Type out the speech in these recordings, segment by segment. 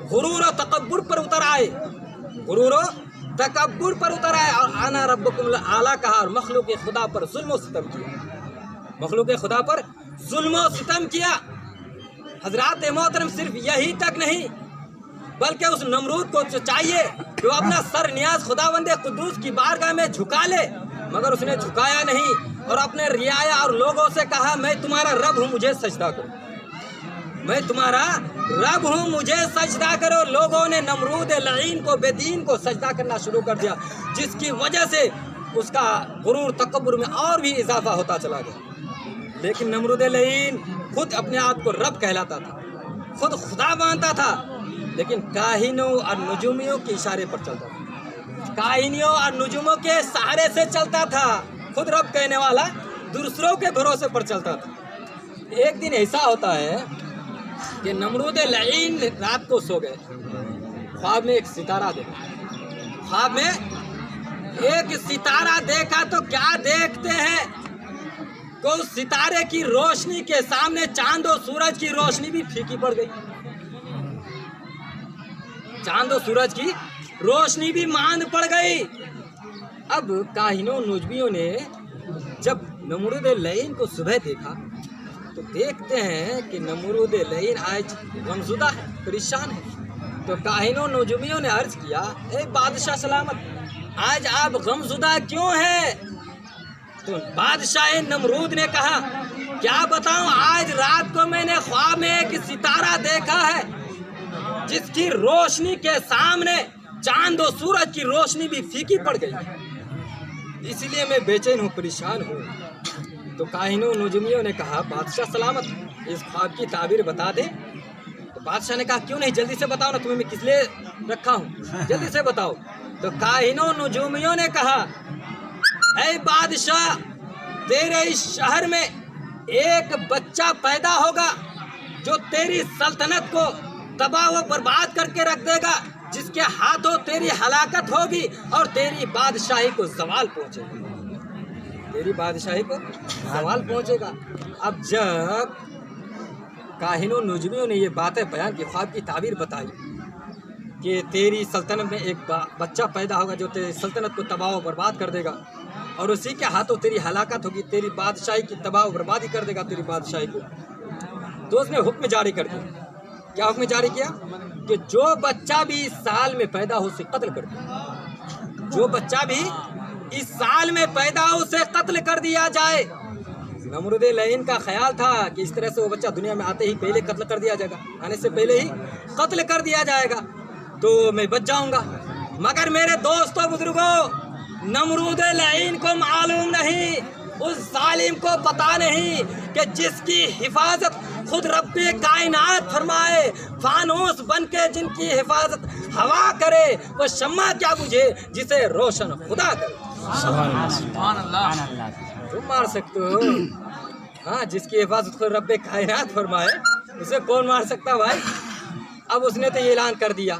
गुरूर और तकब्बुर पर उतर आए, गुरूर और तकब्बुर पर उतर आए और आना रब्बुकुम आला कहा और मखलूक खुदा पर जुल्म सितम किया, मखलूक खुदा पर जुल्म सितम किया। हजरात मोहतरम सिर्फ यही तक नहीं बल्कि उस नमरूद को चाहिए कि वो अपना सर नियाज खुदावंदे कुद्दूस की बारगाह में झुका ले, मगर उसने झुकाया नहीं और अपने रियाया और लोगों से कहा मैं तुम्हारा रब हूँ, मुझे सजदा करो, मैं तुम्हारा रब हूँ, मुझे सजदा करो। लोगों ने नमरूद लईन को बेदीन को सजदा करना शुरू कर दिया, जिसकी वजह से उसका गुरूर तकब्बुर में और भी इजाफा होता चला गया। लेकिन नमरूद लईन खुद अपने आप को रब कहलाता था, खुद खुदा मानता था, लेकिन काहिनों और नजूमियों के इशारे पर चलता था, काहिनियों और नजूमों के सहारे से चलता था। खुद रब कहने वाला दूसरों के भरोसे पर चलता था। एक दिन ऐसा होता है कि नमरूद लईन रात को सो गए, ख्वाब में एक सितारा देखा, ख्वाब में एक सितारा देखा तो क्या देखते हैं कि उस सितारे की रोशनी के सामने चांद और सूरज की रोशनी भी फीकी पड़ गई, चांद और सूरज की रोशनी भी मांद पड़ गई। अब काहिनों नजूमियों ने जब नमरूद लईन को सुबह देखा तो देखते हैं कि नमरूद लईन आज गमज़ुदा है, परेशान है। तो काहिनों नजूमियों ने अर्ज किया, ए बादशाह सलामत, आज आप गमज़ुदा क्यों हैं? तो बादशाह नमरूद ने कहा, क्या बताऊं, आज रात को मैंने ख्वाब में एक सितारा देखा है जिसकी रोशनी के सामने चांद और सूरज की रोशनी भी फीकी पड़ गई, इसलिए मैं बेचैन हूँ, परेशान हूँ। तो काहिनों नजूमियों ने कहा, बादशाह सलामत, इस ख्वाब की ताबीर बता दे। तो बादशाह ने कहा, क्यों नहीं, जल्दी से बताओ ना, तुम्हें मैं किस लिए रखा हूँ, जल्दी से बताओ। तो काहिनों नजूमियों ने कहा, ऐ बादशाह, तेरे इस शहर में एक बच्चा पैदा होगा जो तेरी सल्तनत को तबाह व बर्बाद करके रख देगा, जिसके हाथों तेरी हलाकत होगी और तेरी बादशाही को ज़वाल पहुंचेगा, तेरी बादशाही को ज़वाल पहुंचेगा। अब जब काहिनों नजूमियों ने ये बातें बयान की, ख्वाब की ताबीर बताई कि तेरी सल्तनत में एक बच्चा पैदा होगा जो तेरी सल्तनत को तबाह व बर्बाद कर देगा और उसी के हाथों तेरी हलाकत होगी, तेरी बादशाही की तबाह व बर्बादी कर देगा तेरी बादशाही को, तो उसने हुक्म जारी कर दिया। क्या हुक्म जारी किया कि जो बच्चा भी इस साल में पैदा हो उसे कत्ल कर दिया, जो बच्चा भी इस साल में पैदा हो उसे कत्ल कर दिया जाए। नमरूद लईन का ख्याल था कि इस तरह से वो बच्चा दुनिया में आते ही पहले कत्ल कर दिया जाएगा, आने से पहले ही कत्ल कर दिया जाएगा तो मैं बच जाऊंगा। मगर मेरे दोस्तों बुजुर्गों, नमरूद लईन को मालूम नहीं, उस जालिम को पता नहीं कि जिसकी हिफाजत खुद रब्बे कायनात फरमाए, फानूस बन के जिनकी हिफाजत हवा करे, वो शम्मा क्या बुझे जिसे रोशन खुदा करे। तुम मार सकते हो, हाँ, जिसकी हिफाजत खुद रब्बे कायनात फरमाए उसे कौन मार सकता भाई। अब उसने तो ये ऐलान कर दिया।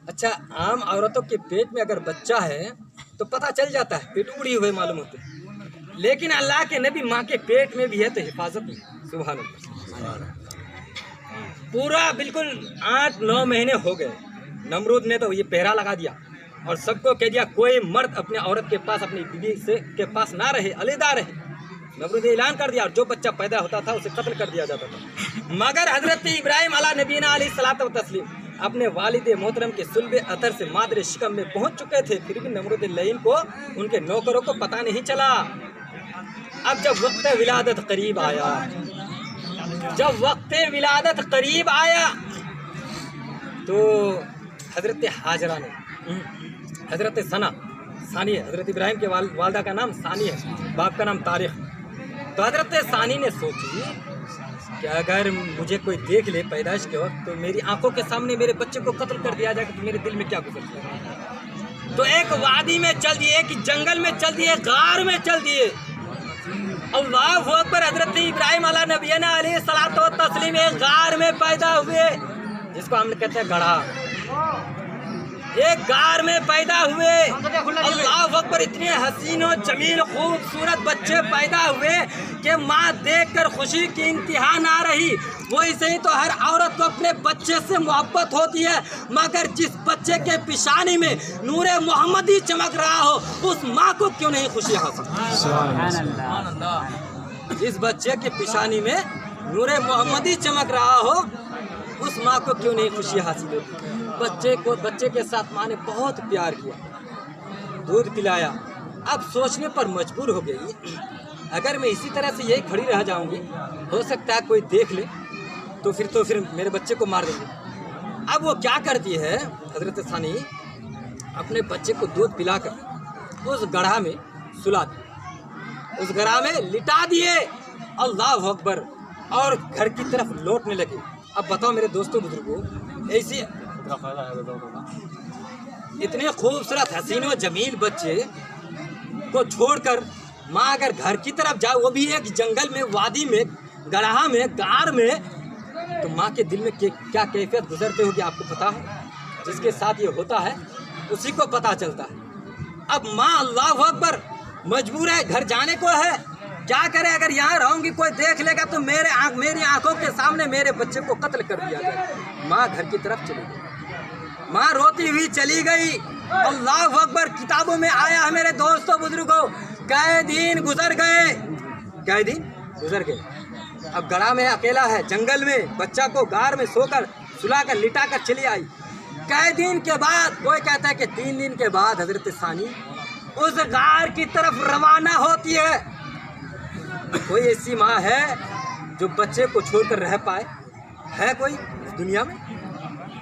अच्छा, आम औरतों के पेट में अगर बच्चा है तो पता चल जाता है, पेट उड़ी हुए मालूम होते, लेकिन अल्लाह के नबी माँ के पेट में भी है तो हिफाजत नहीं। सुभान अल्लाह। पूरा बिल्कुल 8-9 महीने हो गए, नमरूद ने तो ये पहरा लगा दिया और सबको कह दिया कोई मर्द अपने औरत के पास, अपनी बीवी से के पास ना रहे, अलग रहे। नमरूद ने ऐलान कर दिया और जो बच्चा पैदा होता था उसे कत्ल कर दिया जाता था। मगर हजरत इब्राहिम अला नबीना अलैहिस्सलातु व तस्लीम अपने वालिद मोहतरम के सुल्बे अतर से मादरे शिकम में पहुंच चुके थे, फिर भी नमरूद लईन को उनके नौकरों को पता नहीं चला। अब जब वक्त विलादत करीब आया, जब वक्त विलादत करीब आया तो हजरत हाजरा ने, हजरत सानी है, हजरत इब्राहिम के वालदा का नाम सानी है, बाप का नाम तारिक। तो हजरत सानी ने सोची कि अगर मुझे कोई देख ले पैदाइश के वक्त तो मेरी आंखों के सामने मेरे बच्चे को कत्ल कर दिया जाएगा तो मेरे दिल में क्या गुजरता है। तो एक वादी में चल दिए, एक जंगल में चल दिए, गार में चल दिए। अल्लाहु अकबर। हजरत इब्राहिम अला नबीना अलैहिस्सलातु व तस्लीम एक गार में पैदा हुए, जिसको हम कहते हैं गढ़ा। ایک غار میں پیدا ہوئے، اللہ اکبر، اتنے حسین و جمیل خوبصورت بچے پیدا ہوئے کہ ماں دیکھ کر خوشی کی انتہا نہ رہی۔ ویسے ہی تو ہر عورت کو اپنے بچے سے محبت ہوتی ہے، مگر جس بچے کے پیشانی میں نور محمدی چمک رہا ہو اس ماں کو کیوں نہیں خوشی حاصل؟ جس بچے کے پیشانی میں نور محمدی چمک رہا ہو اس ماں کو کیوں نہیں خوشی حاصل ہوتی؟ بچے کے ساتھ ماں نے بہت پیار کیا، دودھ پلایا۔ اب سوچنے پر مجبور ہو گئی، اگر میں اسی طرح سے یہی کھڑی رہ جاؤں گی ہو سکتا ہے کوئی دیکھ لے تو پھر میرے بچے کو مار دیں گے۔ اب وہ کیا کرتی ہے حضرت ثانی، اپنے بچے کو دودھ پلا کر اس گڑھا میں سلا دی، اس گڑھا میں لٹا دیے، اللہ اکبر، اور گھر کی طرف لوٹنے لگے۔ اب بتاؤ میرے دوستوں بزرگوں، ایسی اتنے خوبصورت حسین و جمیل بچے کو چھوڑ کر ماں اگر گھر کی طرف جائے، وہ بھی ایک جنگل میں، وادی میں، گڑھا میں، غار میں، تو ماں کے دل میں کیا کیفیت گزرتے ہوگی آپ کو پتا ہے؟ جس کے ساتھ یہ ہوتا ہے اسی کو پتا چلتا ہے۔ اب ماں اللہ اکبر مجبور ہے، گھر جانے کو ہے، کیا کرے؟ اگر یہاں رہوں گی کوئی دیکھ لے گا تو میری آنکھوں کے سامنے میرے بچے کو قتل کر دیا جائے۔ ماں گھر کی طرف چلی گئی، ماں روتی ہوئی چلی گئی۔ اللہ اکبر، کتابوں میں آیا ہے میرے دوستوں بزرگوں، کئی دن گزر گئے۔ اب گڑھا میں اکیلا ہے، جنگل میں، بچہ کو غار میں سو کر سلا کر لٹا کر چلی آئی۔ کئی دن کے بعد، کوئی کہتا ہے کہ 3 دن کے بعد، حضرت ثانی اس غار کی طرف روانہ ہوتی ہے۔ کوئی ایسی ماں ہے جو بچے کو چھوڑ کر رہ پائے؟ ہے کوئی اس دنیا میں؟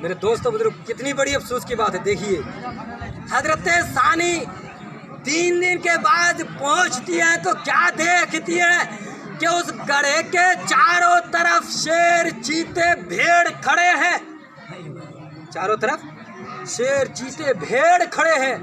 میرے دوستوں بزرگ، کتنی بڑی افسوس کی بات ہے۔ دیکھیے حضرت ثانی 3 دن کے بعد پہنچتی ہے تو کیا دیکھتی ہے کہ اس گڑھے کے چاروں طرف شیر، چیتے، بھیڑ کھڑے ہیں، چاروں طرف شیر، چیتے، بھیڑ کھڑے ہیں۔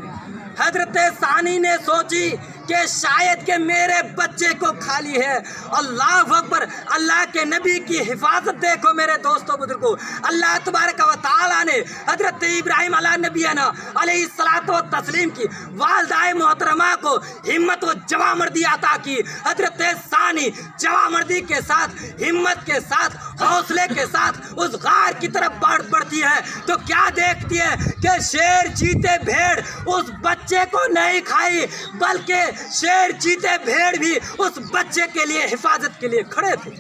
حضرت ثانی نے سوچی کہ شاید کہ میرے بچے کو کھالی ہے۔ اللہ اکبر، اللہ کے نبی کی حفاظت دیکھو میرے دوستوں بزرگوں۔ اللہ تبارک و تعالیٰ نے حضرت ابراہیم علیہ نبینا علیہ الصلوۃ والتسلیم کی والدہ محترمہ کو ہمت و جوامردی عطا کی۔ حضرت ثانی جوامردی کے ساتھ، ہمت کے ساتھ، حوصلے کے ساتھ اس غار کی طرف بڑھتی ہے تو کیا دیکھتی ہے کہ شیر، چیتے، بھیڑ اس بچے کو نہیں کھائی، بلکہ شیر، چیتے، بھیڑ بھی اس بچے کے لیے حفاظت کے لیے کھڑے تھے۔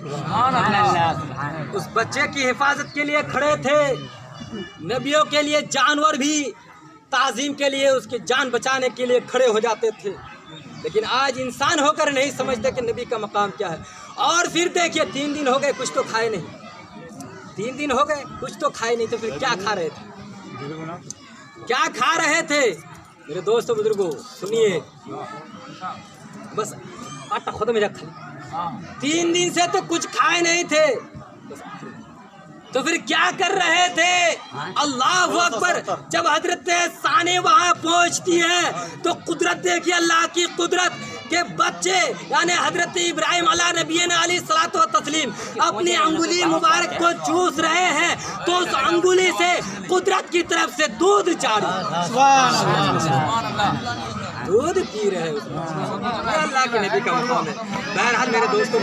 اس بچے کی حفاظت کے لیے کھڑے تھے۔ نبیوں کے لیے جانور بھی تعظیم کے لیے، اس کی جان بچانے کے لیے کھڑے ہو جاتے تھے، لیکن آج انسان ہو کر نہیں سمجھتے کہ نبی کا مقام کیا ہے۔ اور پھر دیکھیے 3 دن ہو گئے، کچھ تو کھائے نہیں، 3 دن ہو گئے کچھ تو کھائے نہیں، تو پھر کیا کھا رہے تھے؟ کیا کھا رہے تھے میرے دوستوں بزرگوں؟ سنیے، بس آٹا خود میں رکھا، 3 دن سے تو کچھ کھائے نہیں تھے، تو پھر کیا کر رہے تھے؟ اللہ اکبر، جب حضرت ثانی وہاں پہنچتی ہے تو قدرت دیکھیے، اللہ کی قدرت، کہ بچے یعنی حضرت ابراہیم علیہ نبینا علیہ الصلوۃ والتسلیم اپنی انگلی مبارک کو چوس رہے ہیں تو اس انگلی سے قدرت کی طرف سے دودھ جاری، دودھ پی رہے ہیں۔ اللہ کے نبی کا مقام ہے۔ بہرحال میرے دوستوں